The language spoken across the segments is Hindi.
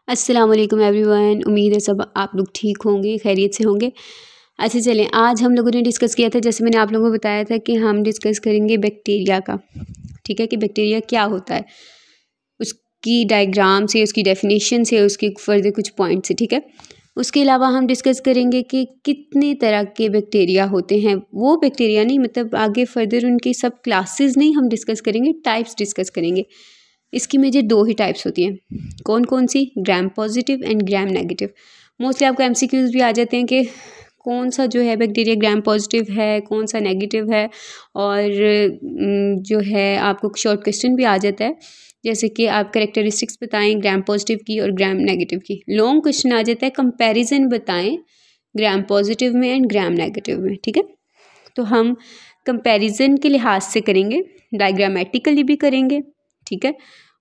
अस्सलाम वालेकुम एवरीवन। उम्मीद है सब आप लोग ठीक होंगे, खैरियत से होंगे। अच्छा चलें, आज हम लोगों ने डिस्कस किया था, जैसे मैंने आप लोगों को बताया था कि हम डिस्कस करेंगे बैक्टीरिया का। ठीक है, कि बैक्टीरिया क्या होता है, उसकी डायग्राम से, उसकी डेफिनेशन से, उसके फर्दर कुछ पॉइंट से। ठीक है, उसके अलावा हम डिस्कस करेंगे कि कितने तरह के बैक्टीरिया होते हैं। वो बैक्टीरिया नहीं, मतलब आगे फर्दर उनकी सब क्लासेस नहीं, हम डिस्कस करेंगे, टाइप्स डिस्कस करेंगे। इसकी मेजर दो ही टाइप्स होती हैं। कौन कौन सी? Gram positive and gram negative. Mostly आपको एमसीक्यूज भी आ जाते हैं कि कौन सा जो है बैक्टीरिया ग्राम पॉजिटिव है, कौन सा नेगेटिव है, और जो है आपको शॉर्ट क्वेश्चन भी आ जाता है, जैसे कि आप करेक्टरिस्टिक्स बताएं ग्राम पॉजिटिव की और ग्राम नेगेटिव की। लॉन्ग क्वेश्चन आ जाता है कंपैरिजन बताएं ग्राम पॉजिटिव में एंड ग्राम नेगेटिव में। ठीक है, तो हम कंपैरिजन के लिहाज से करेंगे, डायग्रामेटिकली भी करेंगे। ठीक है,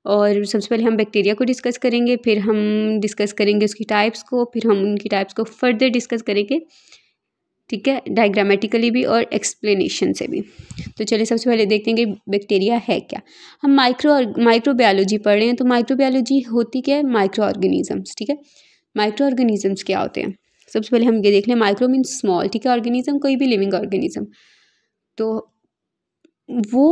और सबसे पहले हम बैक्टीरिया को डिस्कस करेंगे, फिर हम डिस्कस करेंगे उसकी टाइप्स को, फिर हम उनकी टाइप्स को फर्दर डिस्कस करेंगे। ठीक है, डायग्रामेटिकली भी और एक्सप्लेनेशन से भी। तो चलिए सबसे पहले देखते हैं कि बैक्टीरिया है क्या। हम माइक्रोबायोलॉजी पढ़ रहे हैं, तो माइक्रोबायोलॉजी होती क्या है? Micro organisms. ठीक है, माइक्रो ऑर्गेनिजम्स क्या होते हैं? सबसे पहले हम ये देख लें, माइक्रो मीन्स स्मॉल। ठीक है, ऑर्गेनिज्म कोई भी लिविंग ऑर्गेनिज्म, तो वो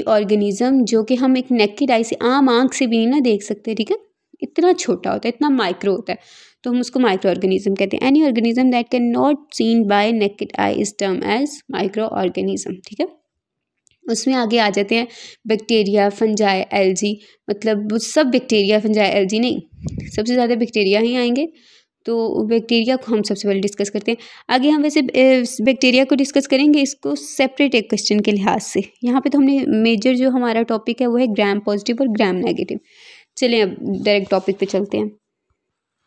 ऑर्गेनिज्म जो कि हम एक नेकेड आई से, आम आँख से भी नहीं ना देख सकते। ठीक है, इतना छोटा होता है, इतना माइक्रो होता है, तो हम उसको माइक्रो ऑर्गेनिज्म कहते हैं। Any organism that can not seen by naked eye is term as micro organism. ठीक है, उसमें आगे आ जाते हैं बैक्टीरिया, फंजाई, एल्गी। मतलब सब बैक्टीरिया, फंजाई, एल्गी नहीं, सबसे ज़्यादा बैक्टीरिया ही आएंगे। तो बैक्टीरिया को हम सबसे पहले डिस्कस करते हैं। आगे हम वैसे बैक्टीरिया को डिस्कस करेंगे, इसको सेपरेट एक क्वेश्चन के लिहाज से। यहाँ पे तो हमने मेजर जो हमारा टॉपिक है वो है ग्राम पॉजिटिव और ग्राम नेगेटिव। चलें अब डायरेक्ट टॉपिक पे चलते हैं।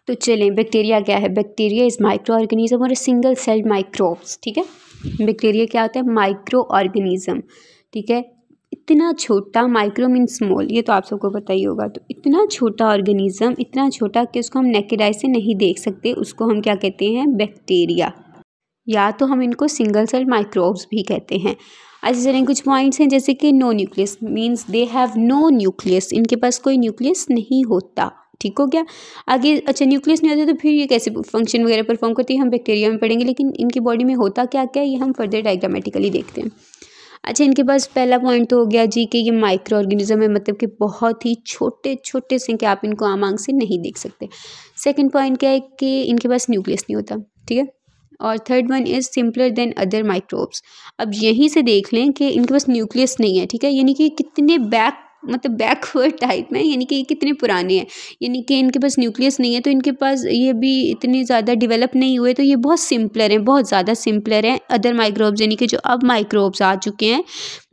तो चलें, बैक्टीरिया क्या है? बैक्टीरिया इज़ माइक्रो ऑर्गेनिज्म और सिंगल सेल्ड माइक्रोब्स। ठीक है, बैक्टीरिया क्या होता है? Micro organism. ठीक है, इतना छोटा, माइक्रो मीन स्मॉल, ये तो आप सबको पता ही होगा। तो इतना छोटा ऑर्गेनिज्म, इतना छोटा कि उसको हम नेकेड आई से नहीं देख सकते, उसको हम क्या कहते हैं? बैक्टीरिया, या तो हम इनको सिंगल सेल माइक्रोब्स भी कहते हैं। ऐसे चलें, कुछ पॉइंट्स हैं जैसे कि no nucleus means they have no nucleus, इनके पास कोई न्यूक्लियस नहीं होता। ठीक हो गया। आगे अच्छा, न्यूक्लियस नहीं होता तो फिर ये कैसे फंक्शन वगैरह परफॉर्म करती है, हम बैक्टीरिया में पढ़ेंगे, लेकिन इनकी बॉडी में होता क्या क्या ये हम फर्दर डायग्रामेटिकली देखते हैं। अच्छा, इनके पास पहला पॉइंट तो हो गया जी कि ये माइक्रो ऑर्गेनिज्म है, मतलब कि बहुत ही छोटे छोटे से, कि आप इनको आम आँख से नहीं देख सकते। सेकंड पॉइंट क्या है कि इनके पास न्यूक्लियस नहीं होता। ठीक है, और third one is simpler than other microbes. अब यहीं से देख लें कि इनके पास न्यूक्लियस नहीं है। ठीक है, यानी कि कितने मतलब बैकवर्ड टाइप में, यानी कि कितने पुराने हैं, यानी कि इनके पास न्यूक्लियस नहीं है, तो इनके पास ये भी इतने ज़्यादा डेवलप नहीं हुए, तो ये बहुत सिंपलर हैं, बहुत ज़्यादा सिंपलर हैं अदर माइक्रोब्स, यानी कि जो अब माइक्रोब्स आ चुके हैं।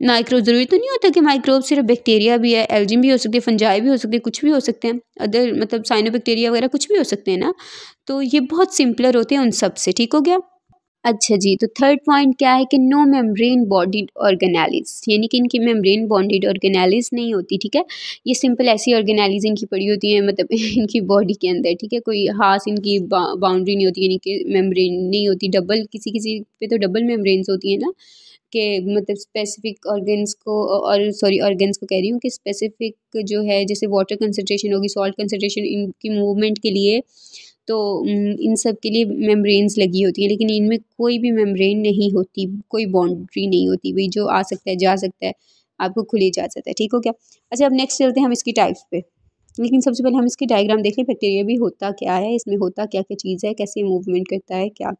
माइक्रो ज़रूरी तो नहीं होता कि माइक्रोब सिर्फ बैक्टीरिया भी है, एल्जिन भी हो सकते हैं, फंजाई भी हो सकते हैं, कुछ भी हो सकते हैं, अदर मतलब साइनोबैक्टीरिया वगैरह कुछ भी हो सकते हैं ना। तो ये बहुत सिंपलर होते हैं उन सब से। ठीक हो गया। अच्छा जी, तो थर्ड पॉइंट क्या है कि नो मेम्ब्रेन बॉडीड ऑर्गेनेलिस, यानी कि इनकी मेम्ब्रेन बॉन्डेड ऑर्गेनेलिस नहीं होती। ठीक है, ये सिंपल ऐसी ऑर्गेनेलिस इनकी पड़ी होती हैं, मतलब इनकी बॉडी के अंदर। ठीक है, कोई खास इनकी बाउंड्री नहीं होती, यानी कि मेम्ब्रेन नहीं होती। डबल, किसी किसी पे तो डबल मेम्ब्रेन्स होती है ना, कि मतलब स्पेसिफिक ऑर्गन्स को, और सॉरी ऑर्गन्स को कह रही हूँ, कि स्पेसिफिक जो है, जैसे वाटर कंसनट्रेशन होगी, सॉल्ट कंसनट्रेशन, इनकी मूवमेंट के लिए, तो इन सब के लिए मेम्ब्रेन्स लगी होती हैं, लेकिन इनमें कोई भी मेम्ब्रेन नहीं होती, कोई बाउंड्री नहीं होती। भाई जो आ सकता है जा सकता है, आपको खुली इजाज़त है। ठीक हो गया। अच्छा, अब नेक्स्ट चलते हैं हम इसकी टाइप्स पे, लेकिन सबसे पहले हम इसकी डायग्राम देख लें, बैक्टीरिया भी होता क्या है, इसमें होता क्या क्या चीज़ है, कैसे मूवमेंट करता है क्या।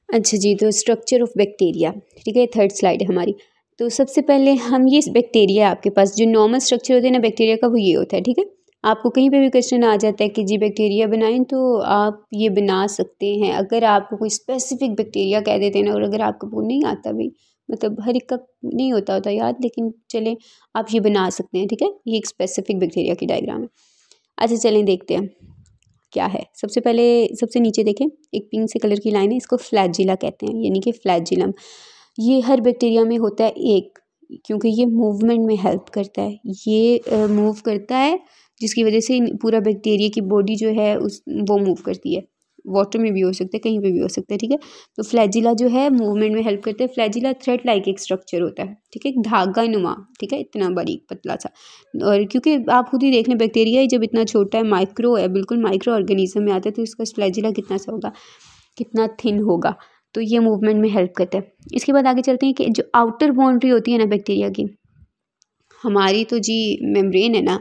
अच्छा जी, तो स्ट्रक्चर ऑफ बैक्टीरिया। ठीक है, थर्ड स्लाइड है हमारी। तो सबसे पहले हम ये बैक्टीरिया, आपके पास जो नॉर्मल स्ट्रक्चर होते हैं ना बैक्टीरिया का, वो ये होता है। ठीक है, आपको कहीं पे भी क्वेश्चन आ जाता है कि जी बैक्टीरिया बनाएं, तो आप ये बना सकते हैं। अगर आपको कोई स्पेसिफिक बैक्टीरिया कह देते हैं ना, और अगर आपको वो नहीं आता भाई, मतलब हर एक का नहीं होता याद, लेकिन चलें आप ये बना सकते हैं। ठीक है, ये एक स्पेसिफिक बैक्टीरिया की डायग्राम है। अच्छा चलें देखते हैं क्या है। सबसे पहले सबसे नीचे देखें, एक पिंक से कलर की लाइन है, इसको फ्लैजिला कहते हैं, यानी कि फ्लैजिलम। ये हर बैक्टीरिया में होता है एक, क्योंकि ये मूवमेंट में हेल्प करता है, ये मूव करता है, जिसकी वजह से पूरा बैक्टीरिया की बॉडी जो है उस वो मूव करती है, वाटर में भी हो सकता है, कहीं पे भी हो सकता है, ठीक है। तो फ्लैजिला जो है मूवमेंट में हेल्प करते हैं। फ्लैजिला थ्रेड लाइक एक स्ट्रक्चर होता है, ठीक है, धागा नुमा, ठीक है, इतना बारीक पतला सा। और क्योंकि आप खुद ही देख लें, बैक्टीरिया ही जब इतना छोटा है, माइक्रो है, बिल्कुल माइक्रो ऑर्गेनिज्म में आता है, तो इसका फ्लैजिला कितना सा होगा, कितना थिन होगा। तो ये मूवमेंट में हेल्प करता है। इसके बाद आगे चलते हैं कि जो आउटर बाउंड्री होती है ना बैक्टीरिया की, हमारी तो जी मेम्ब्रेन है ना,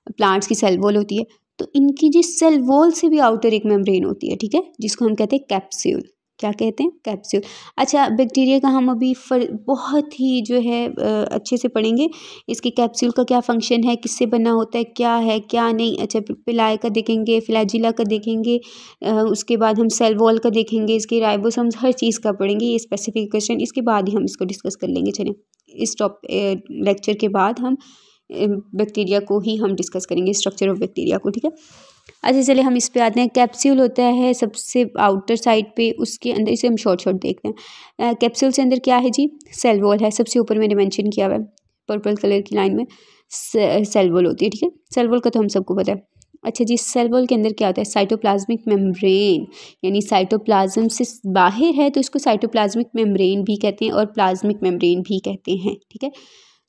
प्लांट्स की सेल वॉल होती है, तो इनकी जी सेल वॉल से भी आउटर एक मेम्ब्रेन होती है, ठीक है, जिसको हम कहते हैं कैप्सूल। क्या कहते हैं? कैप्सूल। अच्छा, बैक्टीरिया का हम अभी बहुत ही जो है अच्छे से पढ़ेंगे। इसके कैप्सूल का क्या फंक्शन है, किससे बना होता है क्या नहीं। अच्छा, पिलाई का देखेंगे, फ्लैजिला का देखेंगे, उसके बाद हम सेल वॉल का देखेंगे, इसके राइबोसोम्स, हर चीज़ का पढ़ेंगे, ये स्पेसिफिकेशन इसके बाद ही हम इसको डिस्कस कर लेंगे। चलें, इस लेक्चर के बाद हम बैक्टीरिया को ही हम डिस्कस करेंगे, स्ट्रक्चर ऑफ बैक्टीरिया को, ठीक है। अच्छा चलिए हम इस पे आते हैं। कैप्सूल होता है सबसे आउटर साइड पे, उसके अंदर, इसे हम शॉर्ट देखते हैं। कैप्सूल से अंदर क्या है जी, सेल वॉल है। सबसे ऊपर मैंने मेंशन किया हुआ है पर्पल कलर की लाइन में, सेल वॉल होती है, ठीक है। सेल वॉल का तो हम सबको पता है। अच्छा जी, सेल वॉल के अंदर क्या होता है, साइटोप्लाज्मिक मेम्ब्रेन, यानी साइटोप्लाज्म से बाहर है तो इसको साइटोप्लाज्मिक मेम्ब्रेन भी कहते हैं और प्लाज्मिक मेम्ब्रेन भी कहते हैं, ठीक है।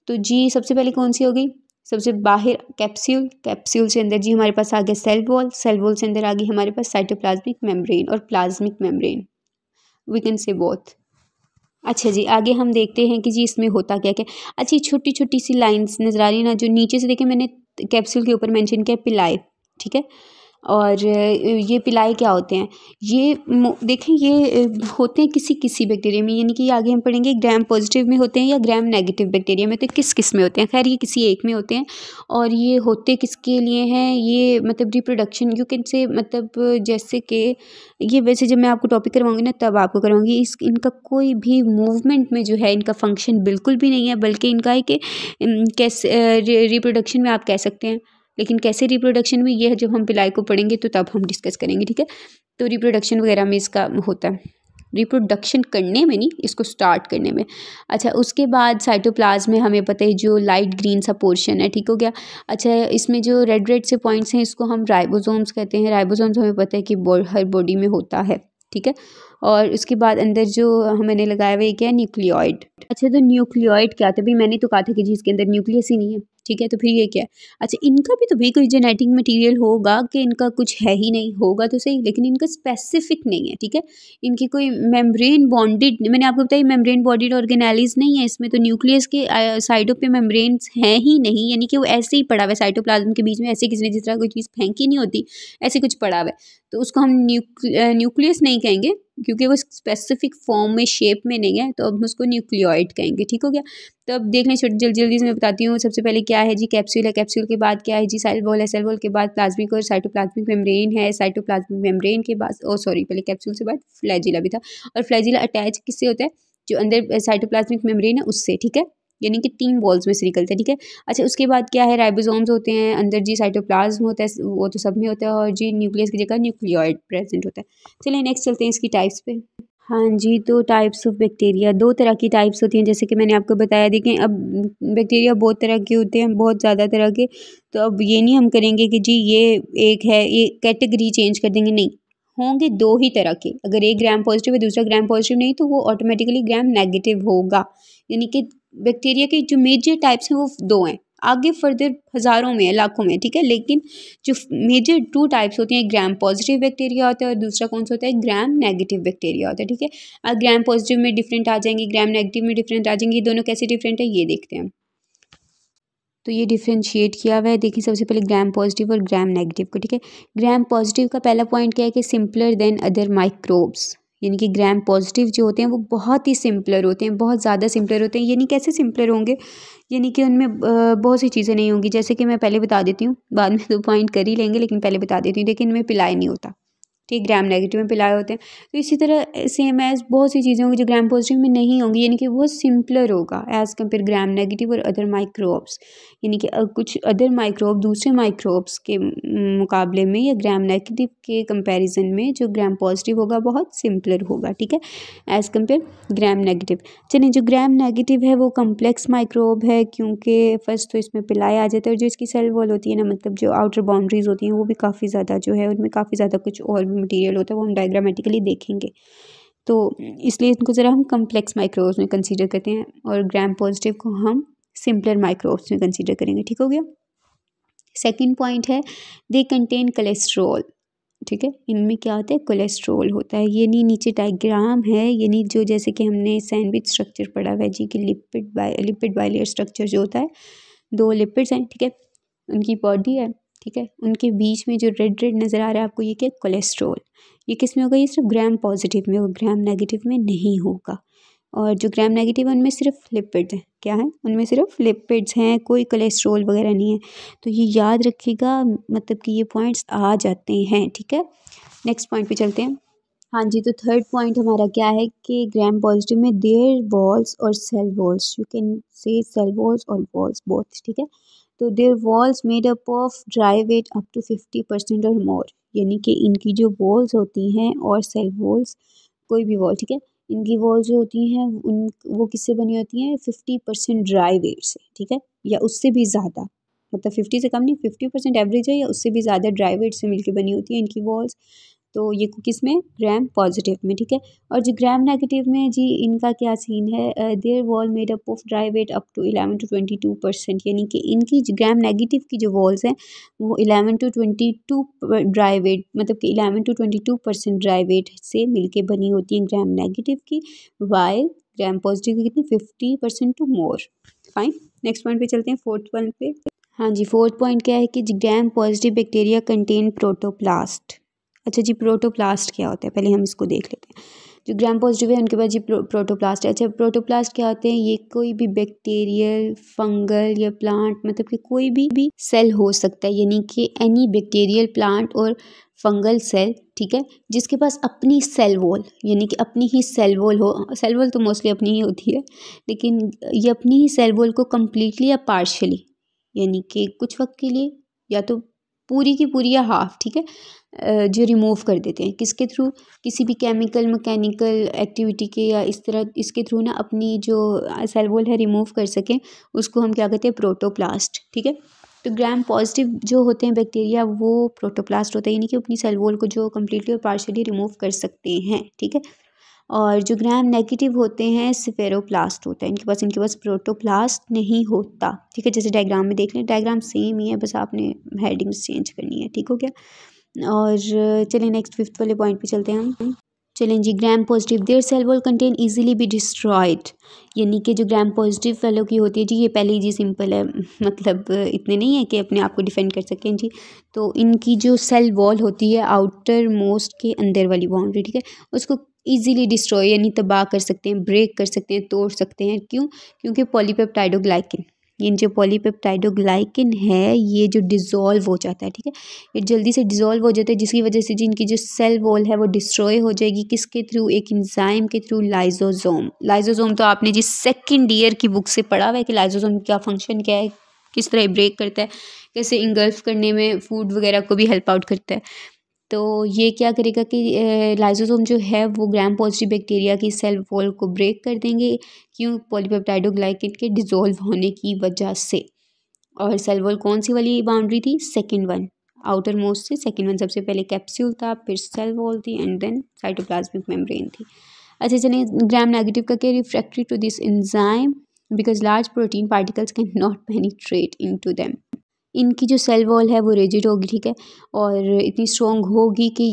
तो जी सबसे पहले कौन सी हो गई, सबसे बाहर कैप्सूल, कैप्सूल से अंदर जी हमारे पास आ गया सेल वॉल, सेल वॉल से अंदर आ गई हमारे पास साइटोप्लाज्मिक मेम्ब्रेन और plasmic membrane, we can say both. अच्छा जी, आगे हम देखते हैं कि जी इसमें होता क्या क्या। अच्छी छोटी छोटी सी लाइंस नजर आ रही है ना, जो नीचे से देखें मैंने कैप्सूल के ऊपर मेंशन किया पिलाई, ठीक है। और ये पिलाई क्या होते हैं, ये देखें ये होते हैं किसी किसी बैक्टीरिया में, यानी कि आगे हम पढ़ेंगे ग्राम पॉजिटिव में होते हैं या ग्राम नेगेटिव बैक्टीरिया में, तो किस में होते हैं। खैर ये किसी एक में होते हैं। और ये होते किसके लिए हैं, ये मतलब रिप्रोडक्शन यू कैन से, मतलब जैसे कि ये वैसे जब मैं आपको टॉपिक करवाऊंगी ना तब आपको करवाऊंगी, इनका कोई भी मूवमेंट में जो है इनका फंक्शन बिल्कुल भी नहीं है, बल्कि इनका है कि कैसे रिप्रोडक्शन में आप कह सकते हैं, लेकिन कैसे रिप्रोडक्शन में ये जब हम पिलाई को पढ़ेंगे तो तब हम डिस्कस करेंगे, ठीक है। तो रिप्रोडक्शन वगैरह में इसका होता है, रिप्रोडक्शन करने में नहीं, इसको स्टार्ट करने में। अच्छा, उसके बाद साइटोप्लाज्म में हमें पता है जो लाइट ग्रीन सा पोर्शन है, ठीक हो गया। अच्छा, इसमें जो रेड रेड से पॉइंट्स हैं इसको हम राइबोसोम्स कहते हैं। राइबोसोम्स हमें पता है कि हर बॉडी में होता है, ठीक है। और उसके बाद अंदर जो मैंने लगाया हुआ है क्या है, न्यूक्लियोइड। अच्छा, तो न्यूक्लियोइड क्या था, भाई मैंने तो कहा था कि जी इसके अंदर न्यूक्लियस ही नहीं है, ठीक है, तो फिर ये क्या है। अच्छा, इनका भी तो भाई कोई जेनेटिक मटेरियल होगा कि इनका कुछ है ही नहीं, होगा तो सही, लेकिन इनका स्पेसिफिक नहीं है, ठीक है। इनकी कोई मेम्ब्रेन बॉन्डेड, मैंने आपको बताया मेम्ब्रेन बॉन्डेड ऑर्गेनेलिज नहीं है इसमें, तो न्यूक्लियस के साइडों पे मेम्ब्रेन्स हैं ही नहीं, यानी कि वो ऐसे ही पड़ा हुआ है साइटोप्लाज्म के बीच में, ऐसे किसी ने जिस तरह कोई चीज़ फेंकी नहीं होती ऐसे कुछ पड़ा हुआ है, तो उसको हम न्यूक्लियस नहीं कहेंगे क्योंकि वो स्पेसिफिक फॉर्म में, शेप में नहीं है, तो अब हम उसको न्यूक्लियोइड कहेंगे, ठीक हो गया। तो अब देख लें, जल्दी से मैं बताती हूँ। सबसे पहले क्या है जी, कैप्सूल है, कैप्सूल के बाद क्या है जी, सेल वॉल है, सेल वॉल के बाद प्लाज्मिक और साइटोप्लाज्मिक मेम्ब्रेन है, साइटोप्लाज्मिक मेम्ब्रेन के बाद पहले कैप्सूल से बाद फ्लैजिला भी था, और फ्लैजिला अटैच किससे होता है, जो अंदर साइटोप्लाज्मिक मेम्ब्रेन है उससे, ठीक है, यानी कि 3 वॉल्स में से निकलता है, ठीक है। अच्छा, उसके बाद क्या है, राइबोसोम्स होते हैं, अंदर जी साइटोप्लाज्म होता है, वो तो सब में होता है, और जी न्यूक्लियस की जगह न्यूक्लियोइड प्रेजेंट होता है। चलिए नेक्स्ट चलते हैं इसकी टाइप्स पे। हाँ जी, तो टाइप्स ऑफ बैक्टीरिया, 2 तरह की टाइप्स होती हैं, जैसे कि मैंने आपको बताया। देखें, अब बैक्टीरिया बहुत तरह के होते हैं, बहुत ज़्यादा तरह के, तो अब ये नहीं हम करेंगे कि जी ये एक है, ये कैटेगरी चेंज कर देंगे, नहीं, होंगे 2 ही तरह के। अगर एक ग्राम पॉजिटिव है दूसरा ग्राम पॉजिटिव नहीं, तो वो ऑटोमेटिकली ग्राम नेगेटिव होगा, यानी कि बैक्टीरिया के जो मेजर टाइप्स हैं वो 2 हैं, आगे फर्दर हज़ारों में है, लाखों में, ठीक है, लेकिन जो मेजर 2 टाइप्स होती हैं, ग्राम पॉजिटिव बैक्टीरिया होता है और दूसरा कौन सा होता है, ग्राम नेगेटिव बैक्टीरिया होता है, ठीक है। अब ग्राम पॉजिटिव में डिफरेंट आ जाएंगे, ग्राम नेगेटिव में डिफरेंट आ जाएंगे, ये दोनों कैसे डिफरेंट है ये देखते हैं। तो ये डिफ्रेंशिएट किया हुआ है, देखिए सबसे पहले ग्राम पॉजिटिव और ग्राम नेगेटिव को, ठीक है। ग्राम पॉजिटिव का पहला पॉइंट क्या है कि सिंपलर देन अदर माइक्रोब्स, यानी कि ग्राम पॉजिटिव जो होते हैं वो बहुत ही सिंपलर होते हैं, बहुत ज़्यादा सिंपलर होते हैं। यानी कैसे सिंपलर होंगे, यानी कि उनमें बहुत सी चीज़ें नहीं होंगी, जैसे कि मैं पहले बता देती हूँ, बाद में 2 पॉइंट कर ही लेंगे, लेकिन पहले बता देती हूँ। देखिए, इनमें पिलाए नहीं होता, ठीक, ग्राम नेगेटिव में पिलाए होते हैं। तो इसी तरह सेम एज बहुत सी चीज़ें होंगी जो ग्राम पॉजिटिव में नहीं होंगी, यानी कि वो सिंपलर होगा एज़ कम्पेयर ग्राम नेगेटिव और अदर माइक्रोब्स, यानी कि कुछ अदर माइक्रोब दूसरे माइक्रोब्स के मुकाबले में या ग्राम नेगेटिव के कंपैरिजन में जो ग्राम पॉजिटिव होगा बहुत सिंपलर होगा, ठीक है, एज़ कम्पेयर ग्राम नेगेटिव। चलिए, जो ग्राम नेगेटिव है वो कम्प्लेक्स माइक्रोब है, क्योंकि फर्स्ट तो इसमें पिलाए आ जाते हैं, और जो इसकी सेल वॉल होती है ना, मतलब जो आउटर बाउंड्रीज होती हैं वो भी काफ़ी ज़्यादा जो है उनमें काफ़ी ज़्यादा कुछ और भी भी मटेरियल होता है वो हम डायग्रामेटिकली देखेंगे, तो इसलिए इनको ज़रा हम कम्प्लेक्स माइक्रोब्स में कंसीडर करते हैं और ग्राम पॉजिटिव को हम सिंपलर माइक्रोब्स में कंसीडर करेंगे। ठीक हो गया। सेकंड पॉइंट है दे कंटेन कोलेस्ट्रॉल। ठीक है, इनमें क्या होता है, कोलेस्ट्रॉल होता है। ये नहीं, नीचे डायग्राम है, ये नहीं जो जैसे कि हमने सैंडविच स्ट्रक्चर पढ़ा हुआ है जी कि लिपिड बाइलेयर स्ट्रक्चर जो होता है, 2 लिपिड्स हैं, ठीक है, उनकी बॉडी है, ठीक है, उनके बीच में जो रेड रेड नज़र आ रहा है आपको, ये क्या, कोलेस्ट्रॉल। ये किस में होगा, ये सिर्फ ग्राम पॉजिटिव में होगा, ग्राम नेगेटिव में नहीं होगा। और जो ग्राम नेगेटिव है उनमें सिर्फ लिपिड्स हैं, क्या है, उनमें सिर्फ लिपिड्स हैं, कोई कोलेस्ट्रॉल वगैरह नहीं है। तो ये याद रखिएगा, मतलब कि ये पॉइंट्स आ जाते हैं। ठीक है, नेक्स्ट पॉइंट पे चलते हैं। हाँ जी, तो थर्ड पॉइंट हमारा क्या है कि ग्राम पॉजिटिव में देयर वॉल्स और cell walls, you can say cell walls और वॉल्स बोथ। ठीक है, तो their walls made up of dry weight up to 50% और मोर, यानी कि इनकी जो वॉल्स होती हैं और सेल वॉल्स, कोई भी वॉल, ठीक है, इनकी वॉल जो होती हैं उन वो किससे बनी होती हैं, 50% ड्राई वेट से, ठीक है, या उससे भी ज़्यादा, मतलब 50 से कम नहीं, 50% एवरेज है या उससे भी ज़्यादा ड्राई वेट से मिलके बनी होती है इनकी वॉल्स। तो ये किस में, ग्राम पॉजिटिव में। ठीक है, और जो ग्राम नेगेटिव में जी इनका क्या सीन है, their wall made up of dry weight up to 11 to 22%, यानी कि इनकी ग्राम नेगेटिव की जो वॉल्स हैं वो 11 to 22 ड्राई वेट, मतलब कि 11 to 22% ड्राई वेट से मिलके बनी होती हैं ग्राम नेगेटिव की, वाइल ग्राम पॉजिटिव की कितनी, 50% to more. Fine, next point पे चलते हैं, फोर्थ पॉइंट पे। हाँ जी, फोर्थ पॉइंट क्या है कि gram positive bacteria contain protoplast. अच्छा जी, प्रोटोप्लास्ट क्या होता है, पहले हम इसको देख लेते हैं। जो ग्राम पॉजिटिव है उनके पास जी प्रोटोप्लास्ट है। अच्छा, प्रोटोप्लास्ट क्या होते हैं, ये कोई भी बैक्टीरियल, फंगल या प्लांट, मतलब कि कोई भी सेल हो सकता है, यानी कि एनी बैक्टीरियल, प्लांट और फंगल सेल, ठीक है, जिसके पास अपनी सेल वॉल, यानी कि अपनी ही सेल वॉल हो। सेल वॉल तो मोस्टली अपनी ही होती है, लेकिन ये अपनी ही सेल वॉल को कम्प्लीटली या पार्शली, यानी कि कुछ वक्त के लिए या तो पूरी की पूरी या हाफ, ठीक है, जो रिमूव कर देते हैं, किसके थ्रू, किसी भी केमिकल मैकेनिकल एक्टिविटी के या इस तरह इसके थ्रू ना अपनी जो सेल वॉल है रिमूव कर सकें, उसको हम क्या कहते हैं, प्रोटोप्लास्ट। ठीक है, तो ग्राम पॉजिटिव जो होते हैं बैक्टीरिया वो प्रोटोप्लास्ट होता है, यानी कि अपनी सेल वॉल को जो कम्प्लीटली और पार्शियली रिमूव कर सकते हैं। ठीक है, और जो ग्राम नेगेटिव होते हैं स्फेरोप्लास्ट होता है, इनके पास प्रोटोप्लास्ट नहीं होता। ठीक है, जैसे डायग्राम में देख लें, डायग्राम सेम ही है, बस आपने हेडिंग्स चेंज करनी है। ठीक हो गया, और चलिए नेक्स्ट फिफ्थ वाले पॉइंट पे चलते हैं हम। चलें जी, gram positive their cell wall contain easily be destroyed, यानी कि जो ग्राम पॉजिटिव वालों की होती है जी, ये पहले ही जी सिंपल है, मतलब इतने नहीं है कि अपने आप को डिफेंड कर सकें जी। तो इनकी जो सेल वॉल होती है आउटर मोस्ट के अंदर वाली बाउंड्री, ठीक है, उसको इजीली डिस्ट्रॉय यानी तबाह कर सकते हैं, ब्रेक कर सकते हैं, तोड़ सकते हैं। क्यों, क्योंकि पॉलीपेप्टाइडोग्लाइकिन, ये जो पॉलीपेप्टाइडोग्लाइकिन है ये जो डिज़ोल्व हो जाता है, ठीक है, ये जल्दी से डिज़ोल्व हो जाता है, जिसकी वजह से जिनकी जो सेल वॉल है वो डिस्ट्रॉय हो जाएगी, किसके थ्रू, एक एंजाइम के थ्रू, लाइजोसोम। लाइजोसोम तो आपने जी सेकंड ईयर की बुक से पढ़ा हुआ है कि लाइजोसोम क्या फंक्शन क्या है, किस तरह ब्रेक करता है, कैसे इंगल्फ करने में फूड वगैरह को भी हेल्प आउट करता है। तो ये क्या करेगा कि लाइसोसोम जो है वो ग्राम पॉजिटिव बैक्टीरिया की सेल वॉल को ब्रेक कर देंगे। क्यों, पॉलीपेप्टाइडोग्लाइकेन के डिज़ोल्व होने की वजह से। और सेल वॉल कौन सी वाली बाउंड्री थी, सेकंड वन, आउटर मोस्ट से सेकंड वन, सबसे पहले कैप्सूल था, फिर सेल वॉल थी एंड देन साइटोप्लाज्मिक मेम्ब्रेन थी। अच्छा चलिए, ग्राम नेगेटिव का क्या, refractory to this enzyme because large protein particles can not penetrate into them. इनकी जो सेल वॉल है वो रिजिड होगी, ठीक है, और इतनी स्ट्रॉन्ग होगी कि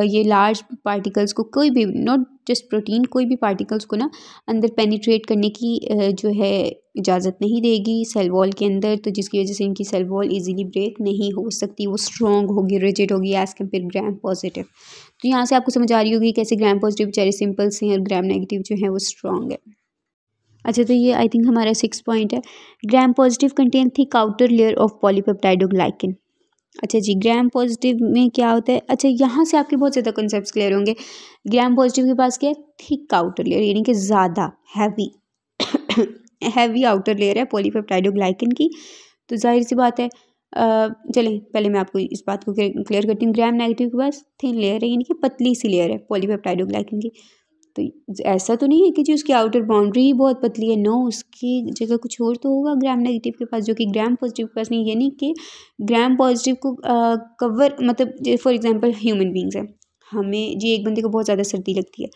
ये लार्ज पार्टिकल्स को, कोई भी, नॉट जस्ट प्रोटीन, कोई भी पार्टिकल्स को ना अंदर पेनिट्रेट करने की जो है इजाज़त नहीं देगी सेल वॉल के अंदर। तो जिसकी वजह से इनकी सेल वॉल इजीली ब्रेक नहीं हो सकती, वो स्ट्रॉन्ग होगी, रिजिड होगी एज़ कम्पेयर ग्राम पॉजिटिव। तो यहाँ से आपको समझ आ रही होगी कैसे ग्राम पॉजिटिव बेचारे सिंपल से हैं और ग्राम नेगेटिव जो है वो स्ट्रॉन्ग है। अच्छा, तो ये आई थिंक हमारा 6 पॉइंट है। Gram positive contain thick outer layer of polypeptidoglycan. अच्छा जी, ग्राम पॉजिटिव में क्या होता है, अच्छा यहाँ से आपके बहुत ज़्यादा कॉन्सेप्ट्स क्लियर होंगे। ग्राम पॉजिटिव के पास क्या है, थिक आउटर लेयर, यानी कि ज़्यादा हैवी हैवी आउटर लेयर है पॉलीपेप्टाइडोग्लाइकेन की। तो जाहिर सी बात है, चलें पहले मैं आपको इस बात को क्लियर करती हूँ। ग्राम नेगेटिव के पास थिन लेयर है, यानी कि पतली सी लेयर है पॉलीपेप्टाइडोग्लाइकेन की। तो ऐसा तो नहीं है कि जी उसकी आउटर बाउंड्री ही बहुत पतली है, नो, उसकी जगह कुछ और तो होगा ग्राम नेगेटिव के पास जो कि ग्राम पॉजिटिव के पास नहीं। यानी कि ग्राम पॉजिटिव को कवर, मतलब फॉर एग्जांपल ह्यूमन बींग्स है, हमें जी एक बंदे को बहुत ज़्यादा सर्दी लगती है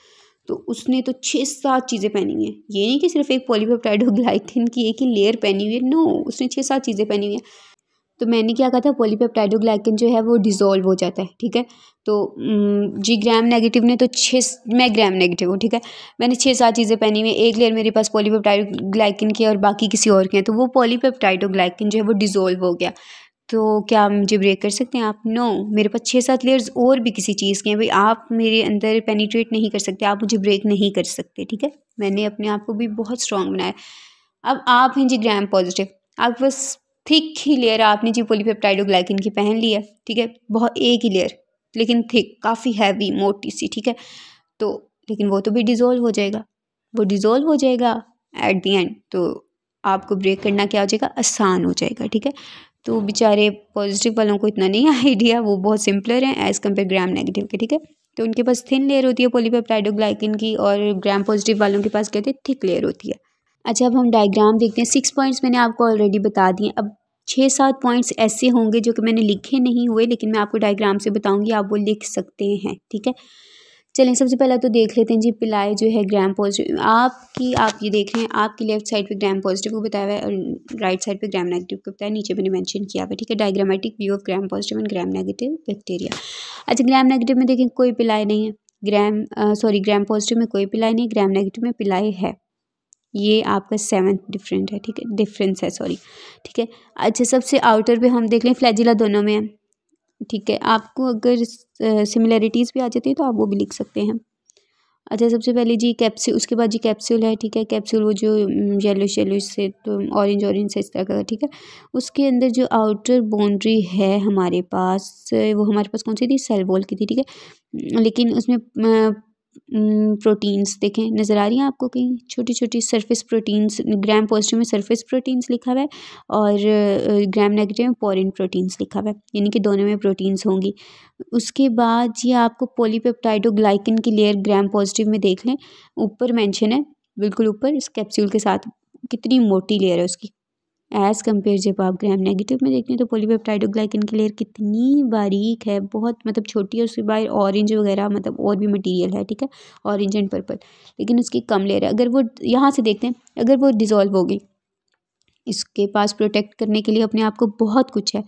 तो उसने तो 6-7 चीज़ें पहनी हुई हैं। ये नहीं कि सिर्फ एक पॉलीपेप्टाइडोग्लाइकन की एक ही लेयर पहनी हुई है, नो, उसने 6-7 चीज़ें पहनी हुई हैं। तो मैंने क्या कहा था, पॉलीपेप्टाइडोग्लाइकन जो है वो डिज़ोल्व हो जाता है, ठीक है। तो जी ग्राम नेगेटिव ने तो मैं ग्राम नेगेटिव हूँ, ठीक है। मैंने 6-7 चीज़ें पहनी हुई हैं, एक लेयर मेरे पास पॉलीपेप्टाइडोग्लाइकन की है और बाकी किसी और के हैं, तो वो पॉलीपेप्टाइडोग्लाइकन जो है वो डिज़ोल्व हो गया। तो क्या मुझे ब्रेक कर सकते हैं आप? नो, मेरे पास 6-7 लेयर्स और भी किसी चीज़ के हैं भाई, आप मेरे अंदर पेनिट्रेट नहीं कर सकते, आप मुझे ब्रेक नहीं कर सकते, ठीक है। मैंने अपने आप को भी बहुत स्ट्रॉन्ग बनाया। अब आप हैं जी ग्राम पॉजिटिव, आप बस थिक ही लेयर आपने जी पॉलीपेप्टाइडोग्लाइकन की पहन ली है, ठीक है, बहुत एक ही लेयर लेकिन थिक, काफ़ी हैवी, मोटी सी, ठीक है। तो लेकिन वो तो भी डिज़ोल्व हो जाएगा, वो डिज़ोल्व हो जाएगा एट द एंड, तो आपको ब्रेक करना क्या हो जाएगा, आसान हो जाएगा, ठीक है। तो बेचारे पॉजिटिव वालों को इतना नहीं आइडिया, वो बहुत सिंपलर हैं एज़ कम्पेयर ग्राम नेगेटिव के, ठीक है। तो उनके पास थिन लेयर होती है पॉलीपेप्टाइडोग्लाइकन की और ग्राम पॉजिटिव वालों के पास कहते हैं थिक लेयर होती है। अच्छा, अब हम डायग्राम देखते हैं। 6 पॉइंट्स मैंने आपको ऑलरेडी बता दिए। अब 6-7 पॉइंट्स ऐसे होंगे जो कि मैंने लिखे नहीं हुए, लेकिन मैं आपको डायग्राम से बताऊंगी, आप वो लिख सकते हैं, ठीक है। चलें, सबसे पहला तो देख लेते हैं जी पिलाई जो है ग्राम पॉजिटिव। आप ये देख रहे हैं, आपकी लेफ्ट साइड पे ग्राम पॉजिटिव को बताया हुआ है और राइट साइड पे ग्राम नेगेटिव को बताया, नीचे मैंने मेंशन किया हुआ है, ठीक है। Diagrammatic view of gram positive and gram negative bacteria. अच्छा, ग्राम नेगेटिव में देखें कोई पिलाई नहीं है, ग्राम पॉजिटिव में कोई पिलाई नहीं, ग्राम नेगेटिव में पिलाई है। ये आपका 7th डिफरेंस है, सॉरी, ठीक है। अच्छा, सबसे आउटर पे हम देख लें, फ्लैजिला दोनों में है, ठीक है। आपको अगर सिमिलैरिटीज़ भी आ जाती है तो आप वो भी लिख सकते हैं। अच्छा, सबसे पहले जी कैप्सूल, उसके बाद जी कैप्सूल है, ठीक है। कैप्सूल वो जो येलो से तो ऑरेंज से इस तरह का, ठीक है। उसके अंदर जो आउटर बाउंड्री है हमारे पास, वो हमारे पास कौन सी थी, सेल वॉल की थी, ठीक है। लेकिन उसमें प्रोटीन्स देखें, नज़र आ रही हैं आपको कहीं, छोटी छोटी सरफेस प्रोटीन्स। ग्राम पॉजिटिव में सरफेस प्रोटीन्स लिखा हुआ है और ग्राम नेगेटिव में पोरिन प्रोटीन्स लिखा हुआ है, यानी कि दोनों में प्रोटीन्स होंगी। उसके बाद ये आपको पॉलीपेप्टाइडोग्लाइकन की लेयर ग्राम पॉजिटिव में देख लें, ऊपर मेंशन है, बिल्कुल ऊपर इस कैप्सूल के साथ, कितनी मोटी लेयर है उसकी एज़ कम्पेयर जब आप ग्राम नेगेटिव में देखते हैं तो पॉलीपेप्टाइडोग्लाइकन की लेयर कितनी बारीक है, बहुत मतलब छोटी है। उसके बाद ऑरेंज वगैरह मतलब और भी मटेरियल है, ठीक है, ऑरेंज एंड पर्पल, लेकिन उसकी कम लेयर है। अगर वो यहाँ से देखते हैं, अगर वो डिज़ोल्व होगी, इसके पास प्रोटेक्ट करने के लिए अपने आप को बहुत कुछ है,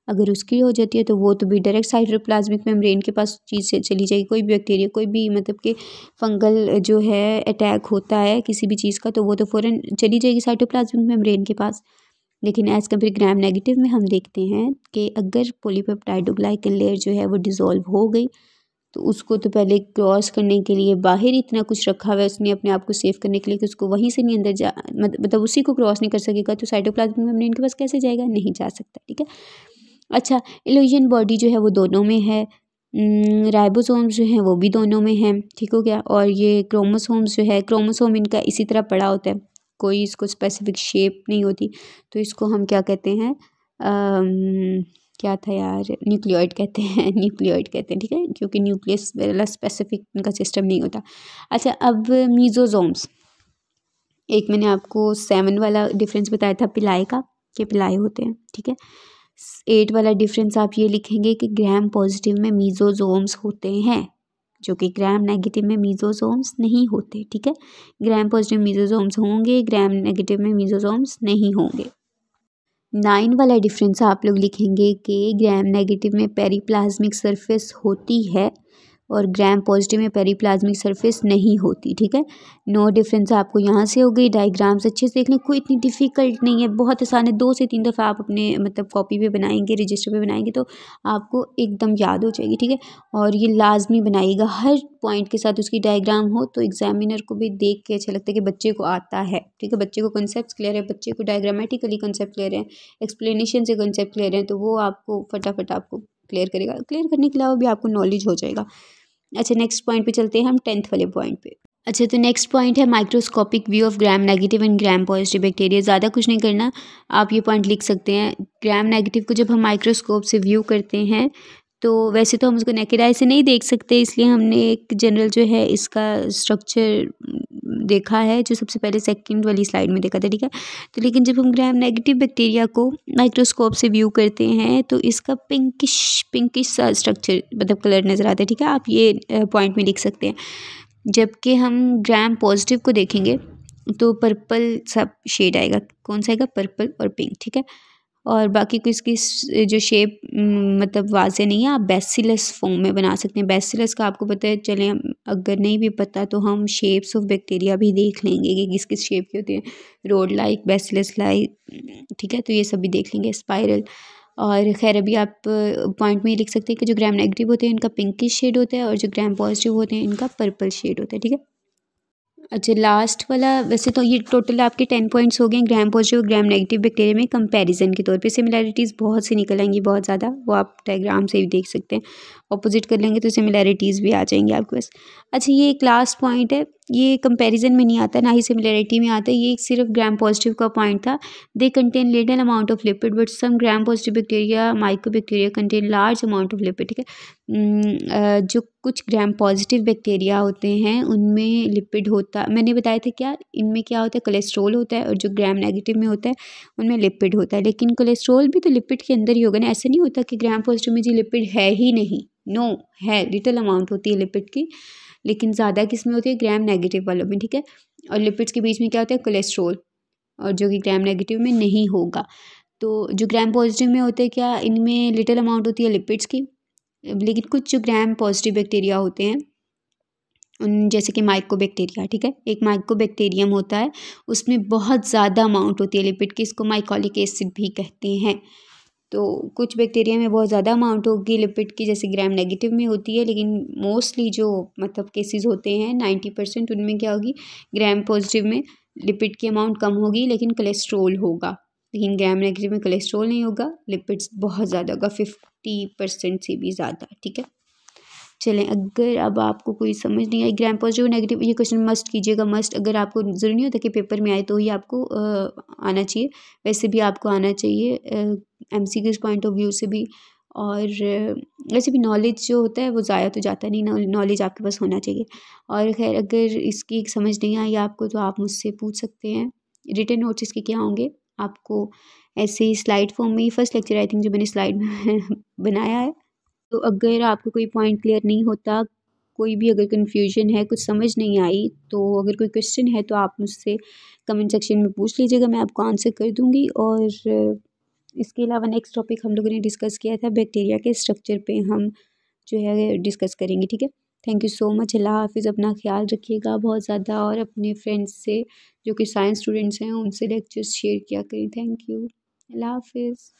अगर उसकी हो जाती है तो वो तो भी डायरेक्ट साइटोप्लाज्मिक मेम्ब्रेन के पास चीज़ से चली जाएगी। कोई भी बैक्टीरिया, कोई भी मतलब कि फंगल जो है अटैक होता है किसी भी चीज़ का, तो वो तो फ़ौरन चली जाएगी साइटोप्लाज्मिक मेम्ब्रेन के पास। लेकिन एज़ कम्पेयर ग्राम नेगेटिव में हम देखते हैं कि अगर पॉलीपेप्टाइडोग्लाइकन लेयर जो है वो डिज़ोल्व हो गई तो उसको तो पहले क्रॉस करने के लिए बाहर इतना कुछ रखा हुआ है उसने अपने आप को सेव करने के लिए कि उसको वहीं से नहीं अंदर जा, मतलब उसी को क्रॉस नहीं कर सकेगा, तो साइटोप्लाज्मिक मेम्ब्रेन के पास कैसे जाएगा, नहीं जा सकता, ठीक है। अच्छा, इल्यूजन बॉडी जो है वो दोनों में है, राइबोसोम्स जो हैं वो भी दोनों में हैं, ठीक हो गया। और ये क्रोमोसोम्स जो है, क्रोमोसोम इनका इसी तरह पड़ा होता है, कोई इसको स्पेसिफिक शेप नहीं होती, तो इसको हम क्या कहते हैं, क्या था यार, न्यूक्लियोइड कहते हैं, न्यूक्लियोइड कहते हैं, ठीक है, क्योंकि न्यूक्लियस वाला स्पेसिफिक इनका सिस्टम नहीं होता। अच्छा, अब मीजोजोम्स, एक मैंने आपको 7 वाला डिफरेंस बताया था पिलाई का, कि पिलाई होते हैं, ठीक है। 8 वाला डिफरेंस आप ये लिखेंगे कि ग्राम पॉजिटिव में मीजोजोम्स होते हैं, जो कि ग्राम नेगेटिव में मीजोजोम्स नहीं होते, ठीक है। ग्राम पॉजिटिव मीजोजोम्स होंगे, ग्राम नेगेटिव में मीजोजोम्स नहीं होंगे। 9 वाला डिफरेंस आप लोग लिखेंगे कि ग्राम नेगेटिव में पेरीप्लाज्मिक सरफेस होती है और ग्राम पॉजिटिव में पेरीप्लाज्मिक सरफेस नहीं होती, ठीक है। 9 डिफरेंस आपको यहाँ से हो गई। डायग्राम्स अच्छे से देख लें, कोई इतनी डिफ़िकल्ट नहीं है, बहुत आसान है। 2 से 3 दफ़ा आप अपने मतलब कॉपी पे बनाएंगे, रजिस्टर पे बनाएंगे तो आपको एकदम याद हो जाएगी, ठीक है। और ये लाजमी बनाइएगा, हर पॉइंट के साथ उसकी डायग्राम हो तो एग्जामिनर को भी देख के अच्छा लगता है कि बच्चे को आता है, ठीक है, बच्चे को कॉन्सेप्ट क्लियर है, बच्चे को डायग्रामेटिकली कॉन्सेप्ट क्लियर है, एक्सप्लेनेशन से कॉन्सेप्ट क्लियर है, तो वो आपको फटाफट आपको क्लियर करेगा। क्लियर करने के अलावा भी आपको नॉलेज हो जाएगा। अच्छा, नेक्स्ट पॉइंट पे चलते हैं हम, 10th वाले पॉइंट पे। अच्छा, तो नेक्स्ट पॉइंट है microscopic view of gram negative and gram positive bacteria. ज़्यादा कुछ नहीं करना, आप ये पॉइंट लिख सकते हैं। ग्राम नेगेटिव को जब हम माइक्रोस्कोप से व्यू करते हैं तो वैसे तो हम उसको नेकेड आई से नहीं देख सकते, इसलिए हमने एक जनरल जो है इसका स्ट्रक्चर देखा है, जो सबसे पहले सेकंड वाली स्लाइड में देखा था, ठीक है। तो लेकिन जब हम ग्राम नेगेटिव बैक्टीरिया को माइक्रोस्कोप से व्यू करते हैं तो इसका पिंकिश सा स्ट्रक्चर मतलब कलर नज़र आता है, ठीक है। आप ये पॉइंट में लिख सकते हैं। जबकि हम ग्राम पॉजिटिव को देखेंगे तो पर्पल सा शेड आएगा। कौन सा आएगा? पर्पल और पिंक, ठीक है। और बाकी को इसकी जो शेप मतलब वाज़ेह नहीं है, आप बैसिलस फॉर्म में बना सकते हैं। बैसिलस का आपको पता है, चलें अगर नहीं भी पता तो हम शेप्स ऑफ बैक्टीरिया भी देख लेंगे कि किस किस शेप के होते हैं, रोड लाइक, बैसिलस लाइक, ठीक है। तो ये सब भी देख लेंगे, स्पाइरल। और खैर अभी आप पॉइंट में ये लिख सकते हैं कि जो ग्राम नेगेटिव होते हैं इनका पिंकिश शेड होता है और जो ग्राम पॉजिटिव होते हैं इनका पर्पल शेड होता है, ठीक है। अच्छा, लास्ट वाला, वैसे तो ये टोटल आपके 10 पॉइंट्स हो गए gram positive gram negative bacteria में कंपैरिजन के तौर पे। सिमिलैरिटीज़ बहुत सी निकल आएंगी, बहुत ज़्यादा, वो आप डायग्राम से भी देख सकते हैं। ऑपोजिट कर लेंगे तो सिमिलैरिटीज़ भी आ जाएंगी आपके पास। अच्छा, ये एक लास्ट पॉइंट है, ये कंपैरिजन में नहीं आता, ना ही सिमिलैरिटी में आता है, ये सिर्फ ग्राम पॉजिटिव का पॉइंट था। They contain little amount of lipid but some gram positive bacteria microbacteria contain large amount of lipid, ठीक है। जो कुछ ग्राम पॉजिटिव बैक्टीरिया होते हैं उनमें लिपिड होता, मैंने बताया था क्या, इनमें क्या होता है, कोलेस्ट्रॉल होता है, और जो ग्राम नेगेटिव में होता है उनमें लिपिड होता है। लेकिन कोलेस्ट्रॉल भी तो लिपिड के अंदर ही होगा ना, ऐसा नहीं होता कि ग्राम पॉजिटिव में जी लिपिड है ही नहीं, नो है, लिटिल अमाउंट होती है लिपिड की, लेकिन ज़्यादा किस में होती है, ग्राम नेगेटिव वालों में, ठीक है। और लिपिड्स के बीच में क्या होता है, कोलेस्ट्रॉल, और जो कि ग्राम नेगेटिव में नहीं होगा। तो जो ग्राम पॉजिटिव में होते हैं क्या, इनमें लिटिल अमाउंट होती है लिपिड्स की, लेकिन कुछ जो ग्राम पॉजिटिव बैक्टीरिया होते हैं उन जैसे कि माइकोबैक्टीरिया, ठीक है, एक माइकोबैक्टीरियम होता है, उसमें बहुत ज़्यादा अमाउंट होती है लिपिड की, इसको माइकोलिक एसिड भी कहते हैं। तो कुछ बैक्टीरिया में बहुत ज़्यादा अमाउंट होगी लिपिड की, जैसे ग्राम नेगेटिव में होती है, लेकिन मोस्टली जो मतलब केसेस होते हैं 90% उनमें क्या होगी, ग्राम पॉजिटिव में लिपिड की अमाउंट कम होगी लेकिन कोलेस्ट्रॉल होगा। लेकिन ग्राम नेगेटिव में कोलेस्ट्रॉल नहीं होगा, लिपिड्स बहुत ज़्यादा होगा, 50% से भी ज़्यादा, ठीक है। चलें, अगर अब आपको कोई समझ नहीं आई ग्राम पॉजिटिव नेगेटिव, ये क्वेश्चन मस्ट कीजिएगा, मस्ट। अगर आपको ज़रूरी नहीं होता कि पेपर में आए तो ही आपको आना चाहिए, वैसे भी आपको आना चाहिए MCQs पॉइंट ऑफ व्यू से भी। और वैसे भी नॉलेज जो होता है वो ज़ाया तो जाता नहीं, नॉलेज आपके पास होना चाहिए। और खैर अगर इसकी समझ नहीं आई आपको तो आप मुझसे पूछ सकते हैं। रिटन नोट्स इसके क्या होंगे, आपको ऐसे ही स्लाइड फॉर्म में ही, फर्स्ट लेक्चर आई थिंक जो मैंने स्लाइड में बनाया है। तो अगर आपको कोई पॉइंट क्लियर नहीं होता, कोई भी अगर कन्फ्यूजन है, कुछ समझ नहीं आई, तो अगर कोई क्वेश्चन है तो आप मुझसे कमेंट सेक्शन में पूछ लीजिएगा, मैं आपको आंसर कर दूंगी। और इसके अलावा नेक्स्ट टॉपिक हम लोगों ने डिस्कस किया था बैक्टीरिया के स्ट्रक्चर पे, हम जो है डिस्कस करेंगे, ठीक है। थैंक यू सो मच, अल्लाह हाफिज़, अपना ख्याल रखिएगा बहुत ज़्यादा, और अपने फ्रेंड्स से जो कि साइंस स्टूडेंट्स हैं उनसे लेक्चर्स शेयर किया करें। थैंक यू, अल्लाह हाफिज़।